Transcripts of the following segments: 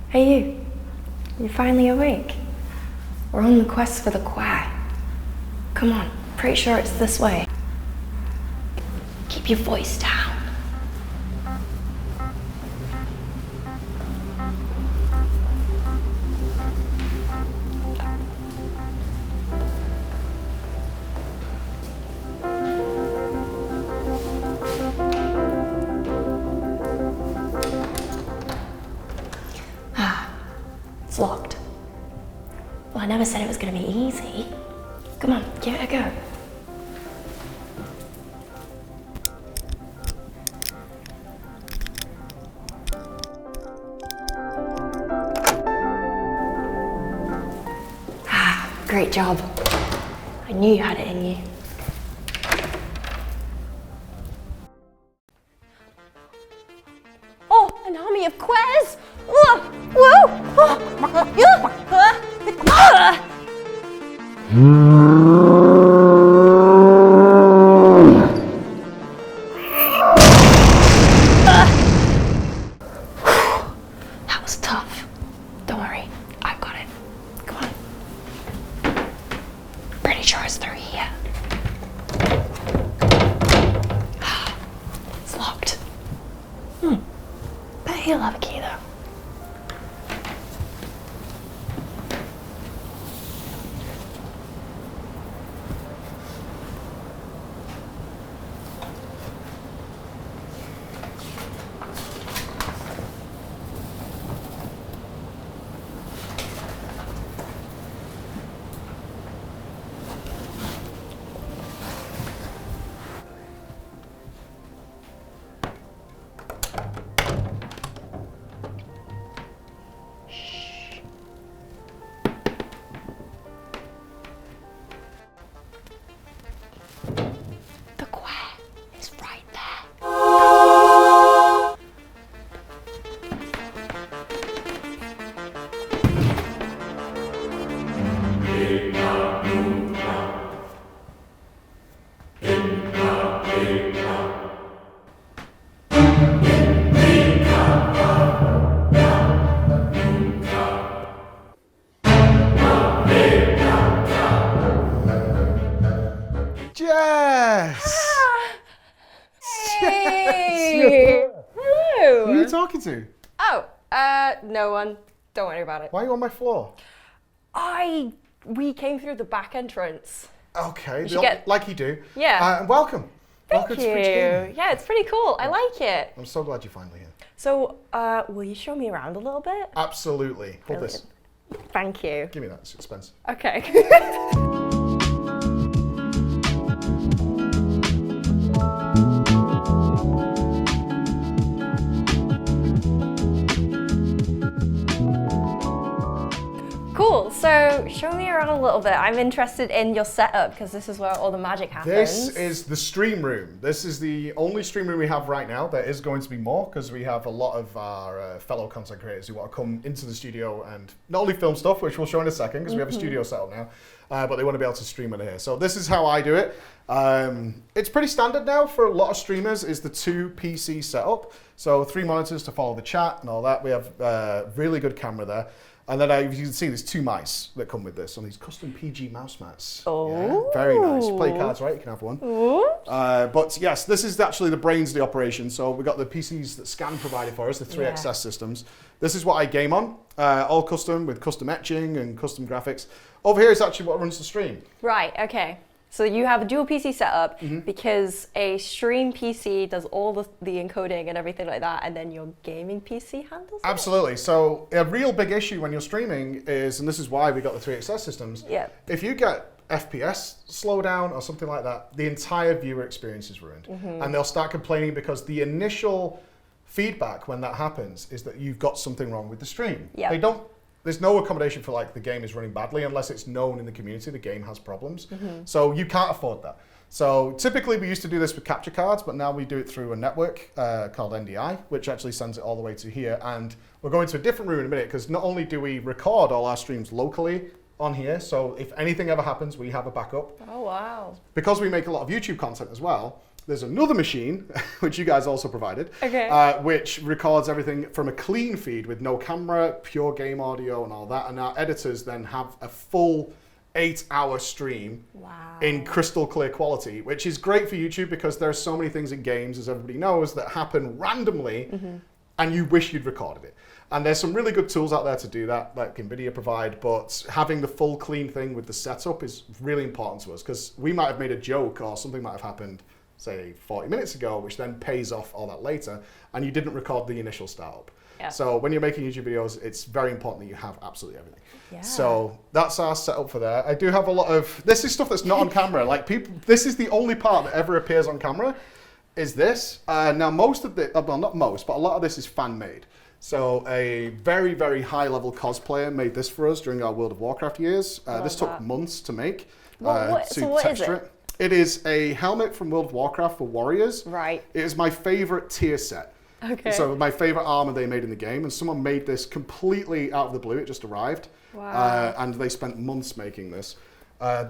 Hey you, you finally awake? We're on the quest for the Kweh. Come on, pretty sure it's this way. Keep your voice down. It's locked. Well, I never said it was going to be easy. Come on, give it a go. Great job. I knew you had it in you. Oh, an army of Kwehs! Whoa! That was tough. Don't worry, I've got it. Come on. Pretty sure it's through here. It's locked. Bet he'll have a key though. Jess! Hey! Hello! Who are you talking to? Oh, no one. Don't worry about it. Why are you on my floor? We came through the back entrance. Okay, get- like you do. Yeah. And welcome. Welcome Thank to Preach you. Gaming. Yeah, it's pretty cool. I like it. I'm so glad you're finally here. So, will you show me around a little bit? Absolutely. Hold this. Thank you. Give me that, it's expensive. Okay. Cool, so show me around a little bit. I'm interested in your setup because this is where all the magic happens. This is the stream room. This is the only stream room we have right now. There is going to be more because we have a lot of our fellow content creators who want to come into the studio and not only film stuff, which we'll show in a second because we have a studio set up now, but they want to be able to stream it here. So this is how I do it. It's pretty standard now for a lot of streamers is the 2 PC setup. So 3 monitors to follow the chat and all that. We have a really good camera there. And then you can see there's 2 mice that come with this on these custom PG mouse mats. Oh. Yeah, very nice. Play cards, right? You can have one. But yes, this is actually the brains of the operation. So we've got the PCs that Scan provided for us, the 3XS systems. This is what I game on, all custom with custom etching and custom graphics. Over here is actually what runs the stream. Right, okay. So you have a dual PC setup because a stream PC does all the encoding and everything like that, and then your gaming PC handles it? Absolutely. So a real big issue when you're streaming is, and this is why we got the 3XS systems, if you get FPS slowdown or something like that, the entire viewer experience is ruined. And they'll start complaining because the initial feedback when that happens is that you've got something wrong with the stream. There's no accommodation for like the game is running badly unless it's known in the community the game has problems. So you can't afford that. So typically we used to do this with capture cards, but now we do it through a network called NDI, which actually sends it all the way to here. And we're going to a different room in a minute because not only do we record all our streams locally on here, so if anything ever happens, we have a backup. Oh, wow. Because we make a lot of YouTube content as well, there's another machine, which you guys also provided, which records everything from a clean feed with no camera, pure game audio and all that. And our editors then have a full 8-hour stream in crystal clear quality, which is great for YouTube because there are so many things in games, as everybody knows, that happen randomly and you wish you'd recorded it. And there's some really good tools out there to do that, like NVIDIA provide, but having the full clean thing with the setup is really important to us because we might have made a joke or something might have happened, say 40 minutes ago, which then pays off all that later, and you didn't record the initial startup. So when you're making YouTube videos, it's very important that you have absolutely everything. So that's our setup for there. I do have a lot of, this is stuff that's not on camera. Like people, this is the only part that ever appears on camera, is this. Now most of the, well not most, but a lot of this is fan made. So a very, very high level cosplayer made this for us during our World of Warcraft years. This took months to make. So what is it? It is a helmet from World of Warcraft for warriors. It is my favorite tier set. So my favorite armor they made in the game, and someone made this completely out of the blue. It just arrived. And they spent months making this.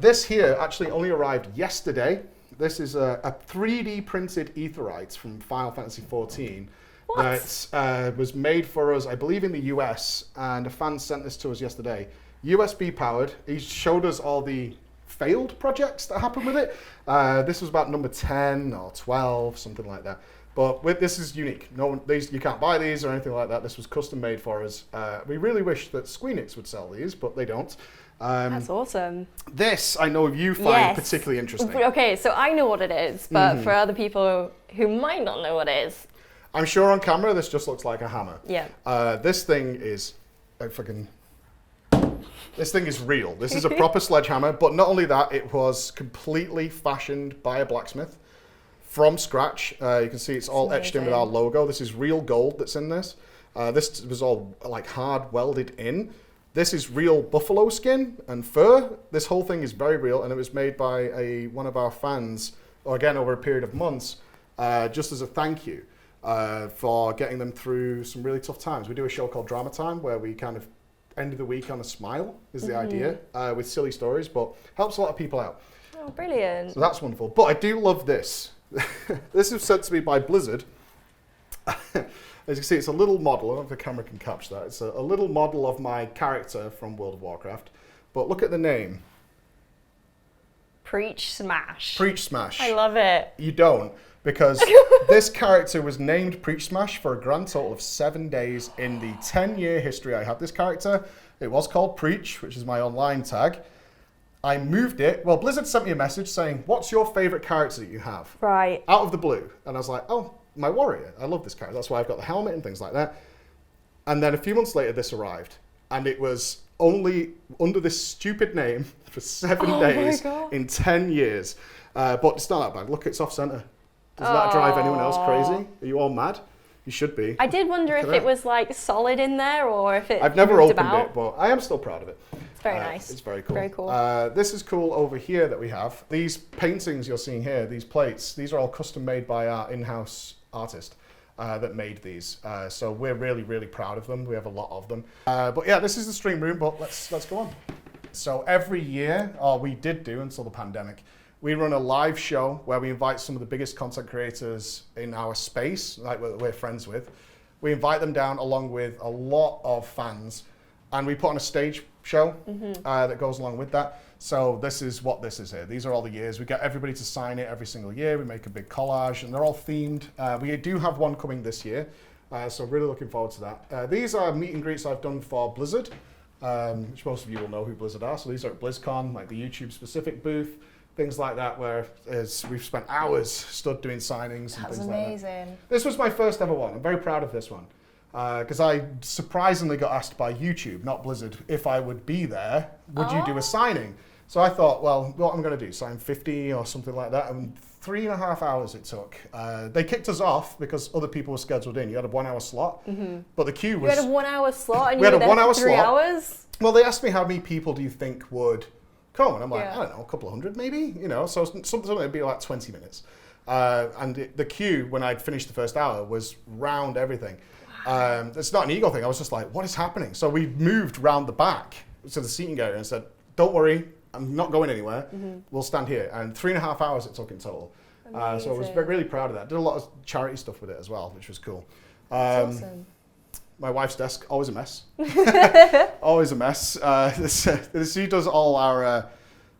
This here actually only arrived yesterday. This is a 3D printed Aetheryte from Final Fantasy XIV. That was made for us, I believe, in the US, and a fan sent this to us yesterday. USB powered. He showed us all the failed projects that happened with it. This was about number 10 or 12, something like that. But this is unique. You can't buy these or anything like that. This was custom made for us. We really wish that Squeenix would sell these, but they don't. That's awesome. This I know you find particularly interesting. Okay, so I know what it is, but for other people who might not know what it is, I'm sure on camera this just looks like a hammer. This thing is this thing is real. This is a proper sledgehammer, but not only that, it was completely fashioned by a blacksmith from scratch. You can see it's all etched in with our logo. This is real gold that's in this. This was all like hard welded in. This is real buffalo skin and fur. This whole thing is very real, and it was made by one of our fans, or again over a period of months, just as a thank you. For getting them through some really tough times. We do a show called Drama Time where we kind of end of the week on a smile is the idea, with silly stories, but helps a lot of people out. Oh, brilliant. So that's wonderful. But I do love this. This is sent to me by Blizzard. As you can see, it's a little model. I don't know if the camera can capture that. It's a little model of my character from World of Warcraft. But look at the name. Preach Smash. Preach Smash. I love it. You don't. Because this character was named Preach Smash for a grand total of 7 days in the 10-year history I had this character. It was called Preach, which is my online tag. I moved it. Well, Blizzard sent me a message saying, what's your favorite character that you have? Out of the blue. And I was like, oh, my warrior. I love this character. That's why I've got the helmet and things like that. And then a few months later, this arrived. And it was only under this stupid name for 7 days in 10 years. But it's not that bad. Look, it's off center. Does that drive anyone else crazy? Are you all mad? You should be. I did wonder if it was like solid in there or if it I've never opened it, but I am still proud of it. It's very nice. It's very cool. Very cool. This is cool over here that we have. These paintings you're seeing here, these plates, these are all custom made by our in-house artist that made these. So we're really, really proud of them. We have a lot of them. But yeah, this is the stream room, but let's go on. So every year, or we did do until the pandemic, we run a live show where we invite some of the biggest content creators in our space, like we're friends with. We invite them down along with a lot of fans, and we put on a stage show that goes along with that. So this is what this is here. These are all the years. We get everybody to sign it every single year. We make a big collage, and they're all themed. We do have one coming this year, so really looking forward to that. These are meet and greets I've done for Blizzard, which most of you will know who Blizzard are. So these are at BlizzCon, like the YouTube specific booth. Things like that, where we've spent hours stood doing signings and things like that. That's amazing. This was my first ever one. I'm very proud of this one. Because I surprisingly got asked by YouTube, not Blizzard, if I would be there, would you do a signing? So I thought, well, what I'm going to do, sign 50 or something like that. And 3.5 hours it took. They kicked us off because other people were scheduled in. You had a 1 hour slot, but the queue was... You had a 1 hour slot and you were there for 3 hours? Well, they asked me how many people do you think would come, and I'm like, I don't know, a couple of hundred maybe, you know, so something would be like 20 minutes. And the queue, when I'd finished the first hour, was round everything. It's not an ego thing, I was just like, what is happening? So we moved round the back to the seating area and said, don't worry, I'm not going anywhere, we'll stand here. And 3.5 hours it took in total. So I was really proud of that. Did a lot of charity stuff with it as well, which was cool. That's awesome. My wife's desk, always a mess. Always a mess. She does all our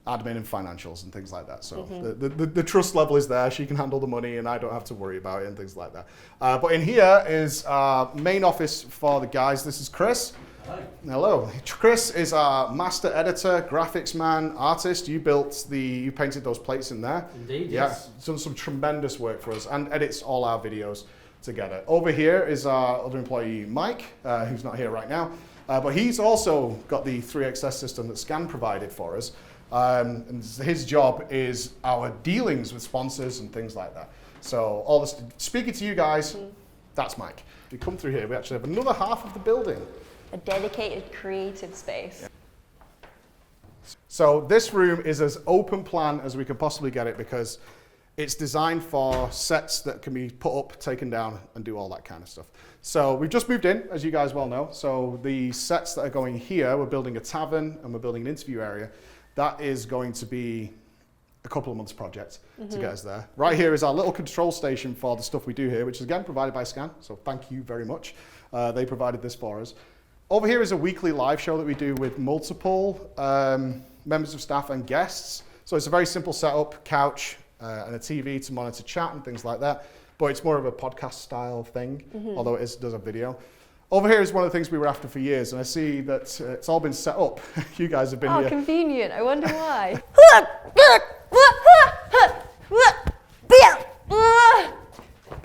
admin and financials and things like that. So the trust level is there. She can handle the money and I don't have to worry about it and things like that. But in here is our main office for the guys. This is Chris. Hello. Hello. Chris is our master editor, graphics man, artist. You painted those plates in there. Indeed, yeah, yes. Done some tremendous work for us and edits all our videos together. Over here is our other employee, Mike, who's not here right now. But he's also got the 3XS system that Scan provided for us. And his job is our dealings with sponsors and things like that. So all this, speaking to you guys, that's Mike. If you come through here, we actually have another half of the building. A dedicated creative space. Yeah. So this room is as open plan as we could possibly get it because it's designed for sets that can be put up, taken down, and do all that kind of stuff. So we've just moved in, as you guys well know. So the sets that are going here, we're building a tavern and we're building an interview area. That is going to be a couple of months project to get us there. Right here is our little control station for the stuff we do here, which is again provided by Scan. So thank you very much. They provided this for us. Over here is a weekly live show that we do with multiple members of staff and guests. So it's a very simple setup, couch and a TV to monitor chat and things like that. But it's more of a podcast style thing, although it does have video. Over here is one of the things we were after for years, and I see that it's all been set up. You guys have been here. Oh, convenient. I wonder why.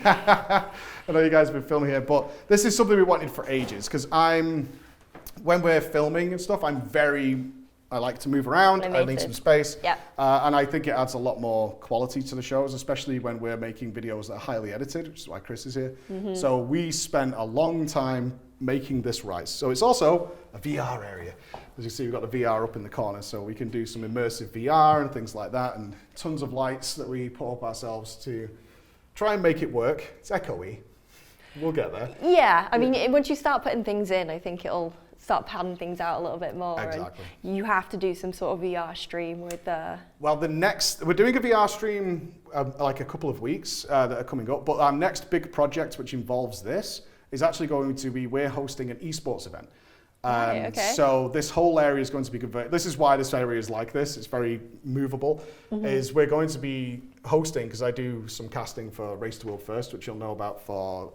I know you guys have been filming here, but this is something we wanted for ages, because when we're filming and stuff, I like to move around, I need some space, and I think it adds a lot more quality to the shows, especially when we're making videos that are highly edited, which is why Chris is here. So we spent a long time making this right. So it's also a VR area. As you see, we've got the VR up in the corner, so we can do some immersive VR and things like that, and tons of lights that we put up ourselves to try and make it work. It's echoey. We'll get there. Yeah, I mean, once you start putting things in, I think it'll start panning things out a little bit more. Exactly. And you have to do some sort of VR stream with Well, we're doing a VR stream like a couple of weeks that are coming up, but our next big project, which involves this, is actually going to be, we're hosting an esports event. Right, okay. So this whole area is going to be converted. This is why this area is like this. It's very movable. Is we're going to be hosting, because I do some casting for Race to World First, which you'll know about for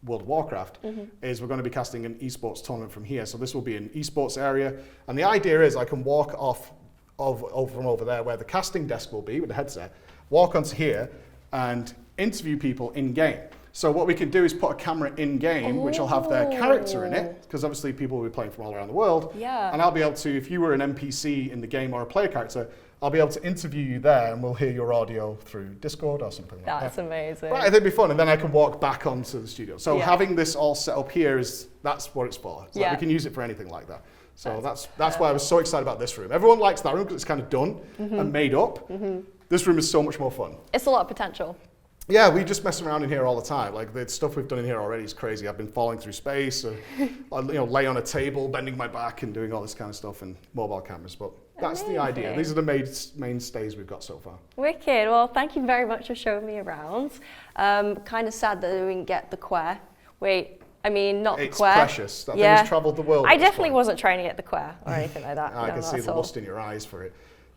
World of Warcraft, is we're going to be casting an esports tournament from here. So this will be an esports area. And the idea is I can walk from over there where the casting desk will be with the headset, walk onto here and interview people in game. So what we can do is put a camera in game, which will have their character in it, because obviously people will be playing from all around the world. Yeah. And I'll be able to, if you were an NPC in the game or a player character, I'll be able to interview you there, and we'll hear your audio through Discord or something like that. That's amazing. Right, it'd be fun, and then I can walk back onto the studio. So having this all set up here that's what it's for. It's like we can use it for anything like that. So that's why I was so excited about this room. Everyone likes that room because it's kind of done and made up. This room is so much more fun. It's a lot of potential. Yeah, we just mess around in here all the time. Like the stuff we've done in here already is crazy. I've been falling through space, lay on a table, bending my back, and doing all this kind of stuff, and mobile cameras. But that's the idea. These are the mainstays we've got so far. Wicked. Well, thank you very much for showing me around. Kind of sad that we didn't get the Kweh. Wait, I mean, not the Kweh. It's precious. That thing has travelled the world. I definitely wasn't trying to get the Kweh or anything like that. I can see the lust in your eyes for it.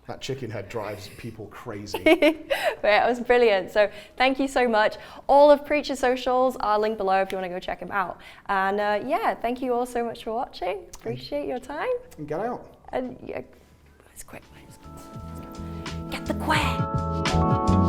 That chicken head drives people crazy. But it was brilliant. So thank you so much. All of Preacher's socials are linked below if you want to go check them out. And thank you all so much for watching. Appreciate your time. And get out. And it's quick. Get the Kweh.